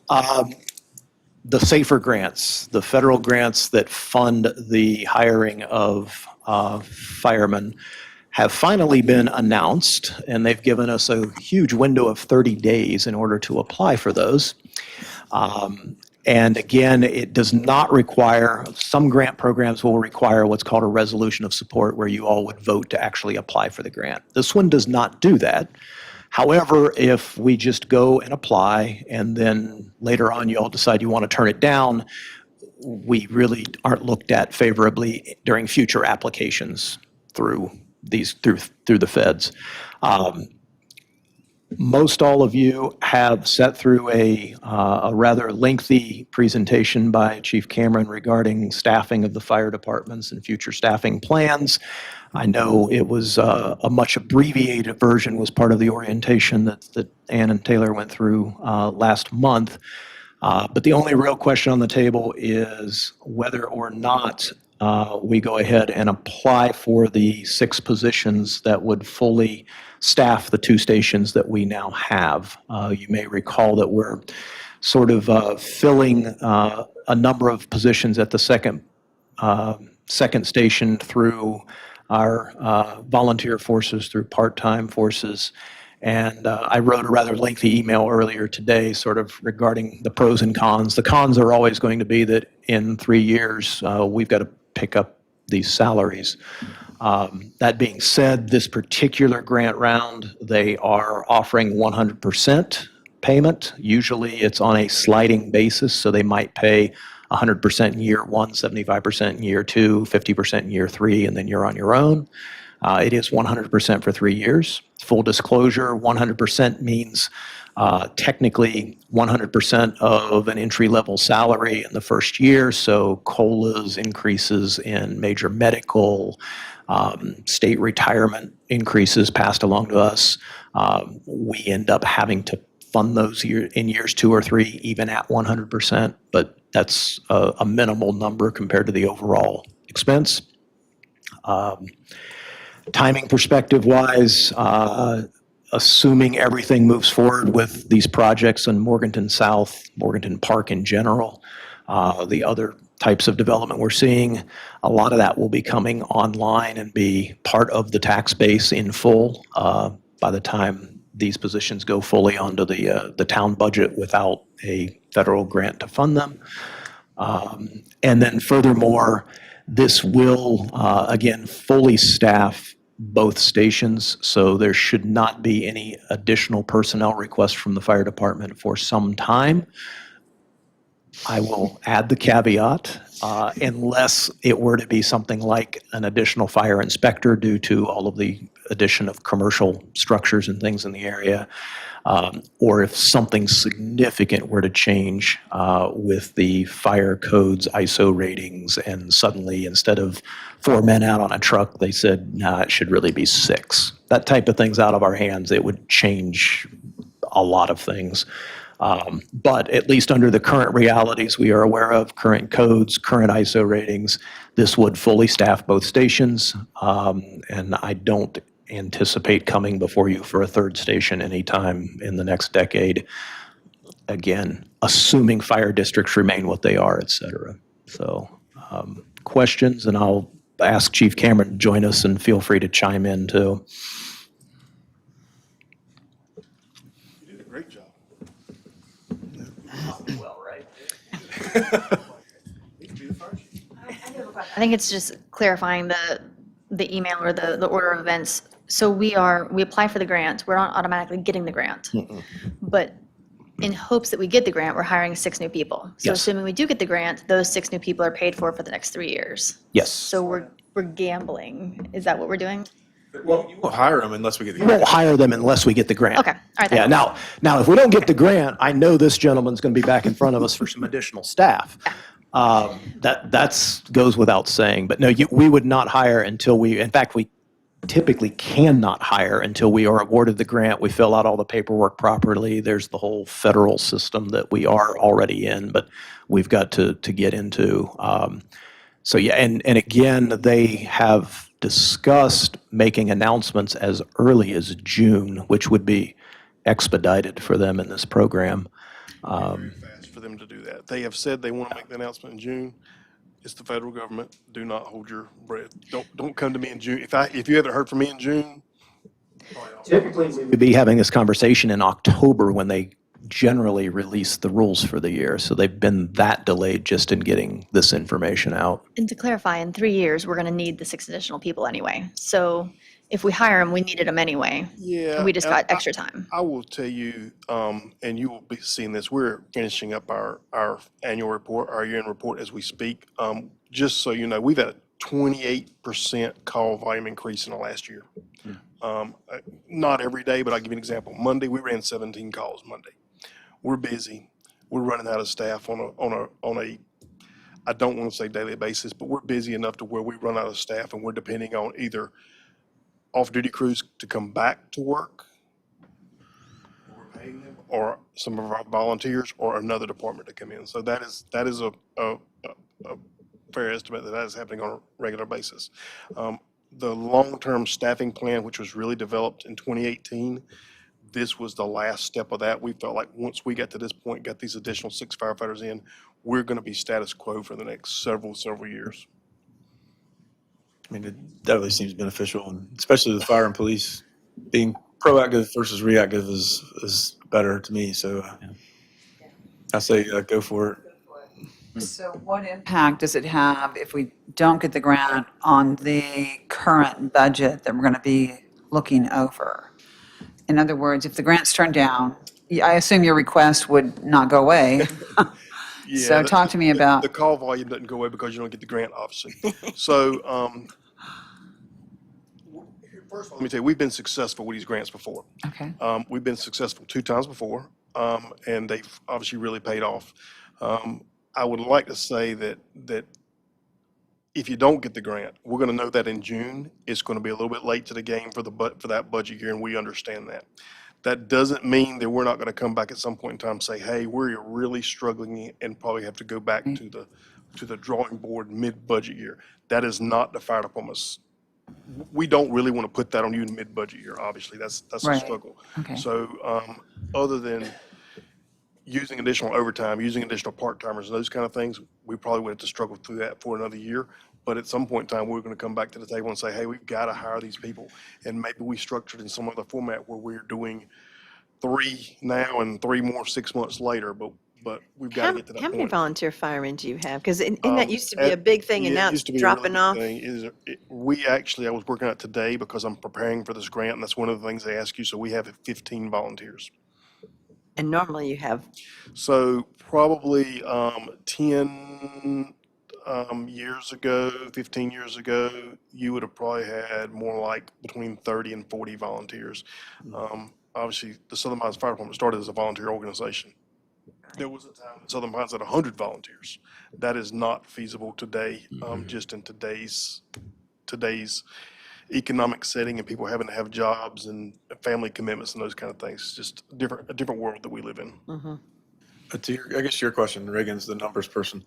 The SAFER grants, the federal grants that fund the hiring of firemen, have finally been announced, and they've given us a huge window of 30 days in order to apply for those. And again, it does not require, some grant programs will require what's called a resolution of support where you all would vote to actually apply for the grant. This one does not do that. However, if we just go and apply and then later on you all decide you want to turn it down, we really aren't looked at favorably during future applications through the feds. Most all of you have sat through a rather lengthy presentation by Chief Cameron regarding staffing of the fire departments and future staffing plans. I know it was a much abbreviated version was part of the orientation that Ann and Taylor went through last month. But the only real question on the table is whether or not we go ahead and apply for the 6 positions that would fully staff the 2 stations that we now have. You may recall that we're sort of filling a number of positions at the second station through our volunteer forces, through part-time forces. And I wrote a rather lengthy email earlier today sort of regarding the pros and cons. The cons are always going to be that in 3 years, we've got to pick up these salaries. That being said, this particular grant round, they are offering 100% payment. Usually it's on a sliding basis, so they might pay 100% in year 1, 75% in year 2, 50% in year 3, and then you're on your own. It is 100% for 3 years. Full disclosure, 100% means technically 100% of an entry-level salary in the first year, so COLAs, increases in major medical, state retirement increases passed along to us. We end up having to fund those in years 2 or 3, even at 100%, but that's a minimal number compared to the overall expense. Timing perspective-wise, assuming everything moves forward with these projects in Morganton South, Morganton Park in general, the other types of development we're seeing, a lot of that will be coming online and be part of the tax base in full by the time these positions go fully onto the town budget without a federal grant to fund them. And then furthermore, this will, again, fully staff both stations, so there should not be any additional personnel requests from the fire department for some time. I will add the caveat, unless it were to be something like an additional fire inspector due to all of the addition of commercial structures and things in the area, or if something significant were to change with the fire code's ISO ratings, and suddenly instead of 4 men out on a truck, they said, nah, it should really be 6. That type of thing's out of our hands. It would change a lot of things. But at least under the current realities we are aware of, current codes, current ISO ratings, this would fully staff both stations. And I don't anticipate coming before you for a third station anytime in the next decade. Again, assuming fire districts remain what they are, et cetera. So questions, and I'll ask Chief Cameron to join us, and feel free to chime in too. You did a great job. Well, right. You could be the fire chief. I think it's just clarifying the email or the order of events. So we apply for the grant, we're not automatically getting the grant. But in hopes that we get the grant, we're hiring 6 new people. So Yes. assuming we do get the grant, those 6 new people are paid for the next 3 years. Yes. So we're gambling. Is that what we're doing? Well, you won't hire them unless we get the We won't hire them unless we get the grant. Okay, all right. that Yeah, helps. now, if we don't get the grant, I know this gentleman's going to be back in front of us for some additional staff. That's goes without saying. But no, we would not hire until in fact, we typically cannot hire until we are awarded the grant. We fill out all the paperwork properly. There's the whole federal system that we are already in, but we've got to get into. So yeah, and again, they have discussed making announcements as early as June, which would be expedited for them in this program. Very fast for them to do that. They have said they want to make the announcement in June. It's the federal government. Do not hold your breath. Don't come to me in June. If you haven't heard from me in June, Typically, we would be having this conversation in October when they generally release the rules for the year. So they've been that delayed just in getting this information out. And to clarify, in 3 years, we're going to need the 6 additional people anyway. So if we hire them, we needed them anyway. yeah. And we just and got extra time. I will tell you, and you will be seeing this, we're finishing up our annual report, our year-end report as we speak. Just so you know, we've had a 28% call volume increase in the last year. Not every day, but I'll give you an example. Monday, we ran 17 calls Monday. We're busy. We're running out of staff on a I don't want to say daily basis, but we're busy enough to where we run out of staff, and we're depending on either off-duty crews to come back to work, we're paying them, or some of our volunteers, or another department to come in. So that is a fair estimate that is happening on a regular basis. The long-term staffing plan, which was really developed in 2018, this was the last step of that. We felt like once we got to this point, got these additional 6 firefighters in, we're going to be status quo for the next several years. I mean, it definitely seems beneficial, and especially with fire and police, being proactive versus reactive is better to me. So I say go for it. So what impact does it have if we don't get the grant on the current budget that we're going to be looking over? In other words, if the grant's turned down, I assume your request would not go away. Yeah, So talk to me about, The call volume doesn't go away because you don't get the grant, obviously. So, first of all, let me tell you, we've been successful with these grants before. okay, We've been successful 2 times before, and they've obviously really paid off. I would like to say that if you don't get the grant, we're going to know that in June. It's going to be a little bit late to the game for that budget year, and we understand that. That doesn't mean that we're not going to come back at some point in time and say, hey, we're really struggling and probably have to go back to the drawing board mid-budget year. That is not the fire department's. We don't really want to put that on you in mid-budget year, obviously. That's a Right. struggle. okay. So other than using additional overtime, using additional part-timers, those kind of things, we probably would have to struggle through that for another year. But at some point in time, we're going to come back to the table and say, hey, we've got to hire these people. And maybe we structured in some other format where we're doing 3 now and 3 more 6 months later, but we've got to get to that How many point. volunteer firemen do you have? Because that used to be a At- big thing, and yeah, now it it's used to be a really dropping big off. thing. I was working on it today because I'm preparing for this grant, and that's one of the things they ask you. So we have 15 volunteers. And normally you have, So probably 10 years ago, 15 years ago, you would have probably had more like between 30 and 40 volunteers. Obviously, the Southern Pines Fire Department started as a volunteer organization. There was a time in Southern Pines had 100 volunteers. That is not feasible today, just in today's economic setting and people having to have jobs and family commitments and those kind of things. It's just a different world that we live in. I guess your question, Reagan's the numbers person.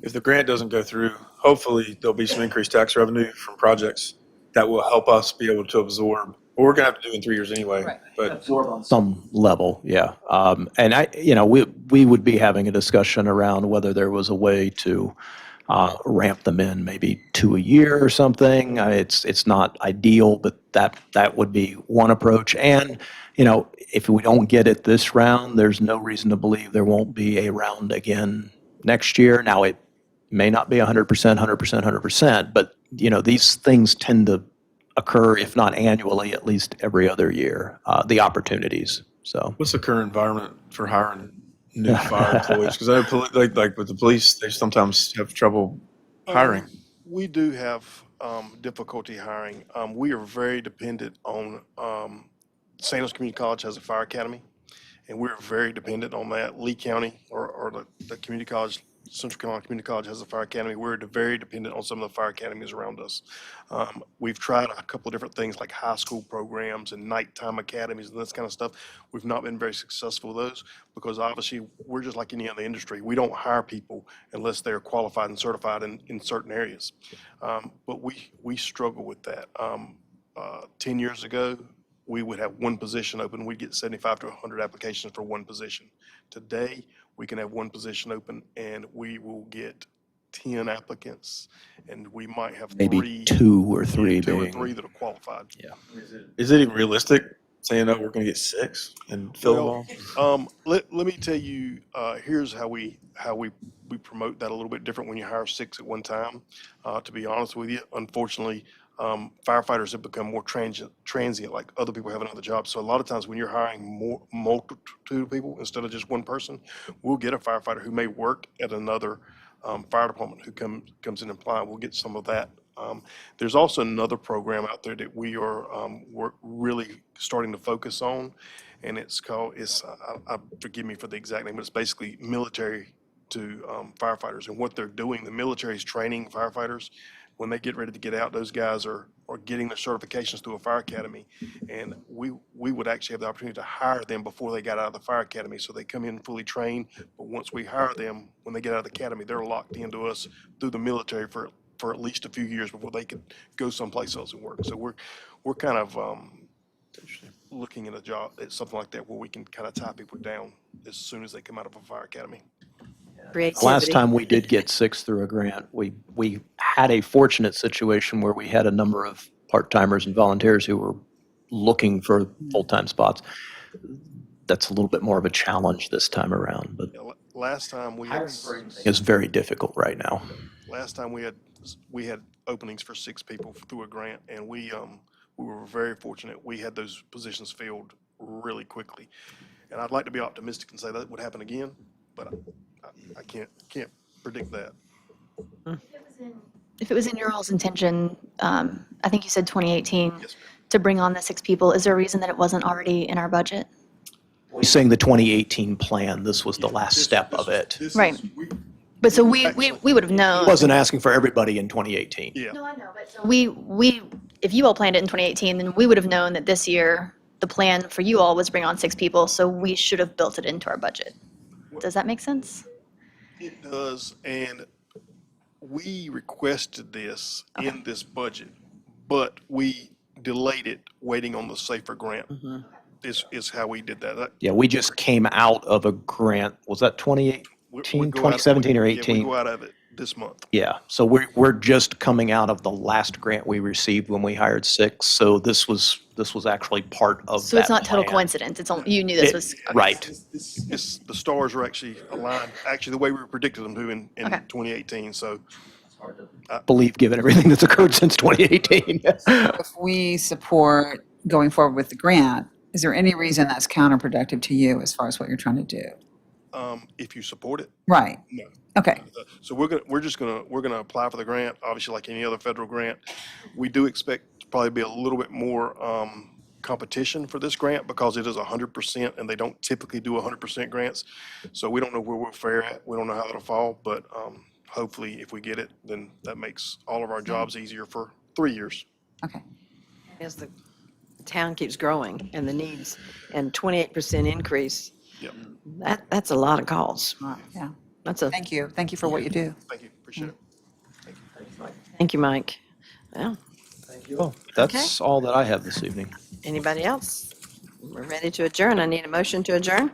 If the grant doesn't go through, hopefully there'll be some increased tax revenue from projects that will help us be able to absorb. What we're gonna have to do in 3 years anyway. But Some level, yeah. And we would be having a discussion around whether there was a way to ramp them in maybe 2 a year or something. It's not ideal, but that would be one approach. And, if we don't get it this round, there's no reason to believe there won't be a round again next year. Now, it may not be 100%, 100%, 100%, but, these things tend to occur, if not annually, at least every other year, the opportunities, so. what's the current environment for hiring new fire employees? Because I know, like with the police, they sometimes have trouble hiring. We do have difficulty hiring. We are very dependent on, San Jose Community College has a fire academy, and we're very dependent on that. Lee County or the community college, Central Carolina Community College has a fire academy. We're very dependent on some of the fire academies around us. We've tried a couple of different things like high school programs and nighttime academies and this kind of stuff. We've not been very successful with those because obviously we're just like any other industry. We don't hire people unless they're qualified and certified in certain areas. But we struggle with that. 10 years ago, we would have one position open. We'd get 75 to 100 applications for one position. Today, we can have one position open and we will get 10 applicants and we might have Maybe two or three two or being. three that are qualified. Is it even realistic saying, oh, we're gonna get 6 and fill them all? Let me tell you, here's how we promote that a little bit different when you hire 6 at one time. To be honest with you, unfortunately, firefighters have become more transient, like other people have another job. So a lot of times when you're hiring multitude of people instead of just one person, we'll get a firefighter who may work at another fire department who comes in and apply. We'll get some of that. There's also another program out there that we're really starting to focus on, and it's called, forgive me for the exact name, but it's basically military to firefighters. And what they're doing, the military is training firefighters. When they get ready to get out, those guys are getting their certifications through a fire academy. And we would actually have the opportunity to hire them before they got out of the fire academy. So they come in fully trained, but once we hire them, when they get out of the academy, they're locked into us through the military for at least a few years before they could go someplace else and work. So we're kind of looking at a job, at something like that, where we can kind of tie people down as soon as they come out of a fire academy. creativity. Last time we did get 6 through a grant, we had a fortunate situation where we had a number of part-timers and volunteers who were looking for full-time spots. That's a little bit more of a challenge this time around, but Last time we had, it's very difficult right now. last time we had openings for 6 people through a grant, and we were very fortunate. We had those positions filled really quickly. And I'd like to be optimistic and say that would happen again, but I can't predict that. If it was in your all's intention, I think you said 2018, Yes, ma'am. to bring on the 6 people, is there a reason that it wasn't already in our budget? We're saying the 2018 plan, this was the last step of it. Right. But so we would have known. Wasn't asking for everybody in 2018. Yeah. No, I know, but so we, if you all planned it in 2018, then we would have known that this year, the plan for you all was bring on 6 people, so we should have built it into our budget. Does that make sense? It does, and we requested this in this budget, but we delayed it waiting on the SAFER grant. Is how we did that. Yeah, we just came out of a grant, was that 2018, We go out- 2017 or Yeah, 18? we go out of it this month. Yeah, so we're just coming out of the last grant we received when we hired 6, so this was actually part of that So it's not total plan. coincidence, it's, you knew this It- was. okay. Right. It's, the stars are actually aligned, actually the way we predicted them to in Okay. 2018, so. Believe, given everything that's occurred since 2018. If we support going forward with the grant, Is there any reason that's counterproductive to you as far as what you're trying to do? If you support it, Right, no. okay, So we're gonna apply for the grant, obviously like any other federal grant. We do expect to probably be a little bit more, competition for this grant because it is 100% and they don't typically do 100% grants. So we don't know where we'll fare at. We don't know how it'll fall, but, hopefully if we get it, then that makes all of our jobs easier for 3 years. okay. As the town keeps growing and the needs, and 28% increase, Yep. that's a lot of calls. Yeah, That's a, thank you. Thank you for what you do. Thank you, appreciate it. thank you, Mike. Well, Oh, that's all that I have this evening. anybody else? We're ready to adjourn. I need a motion to adjourn.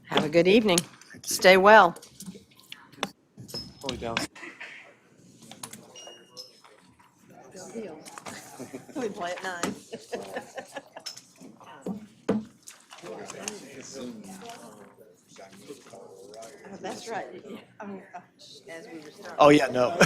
Have a good evening. Stay well. Only down. We play at 9. That's right. As we were starting. Oh, yeah, no.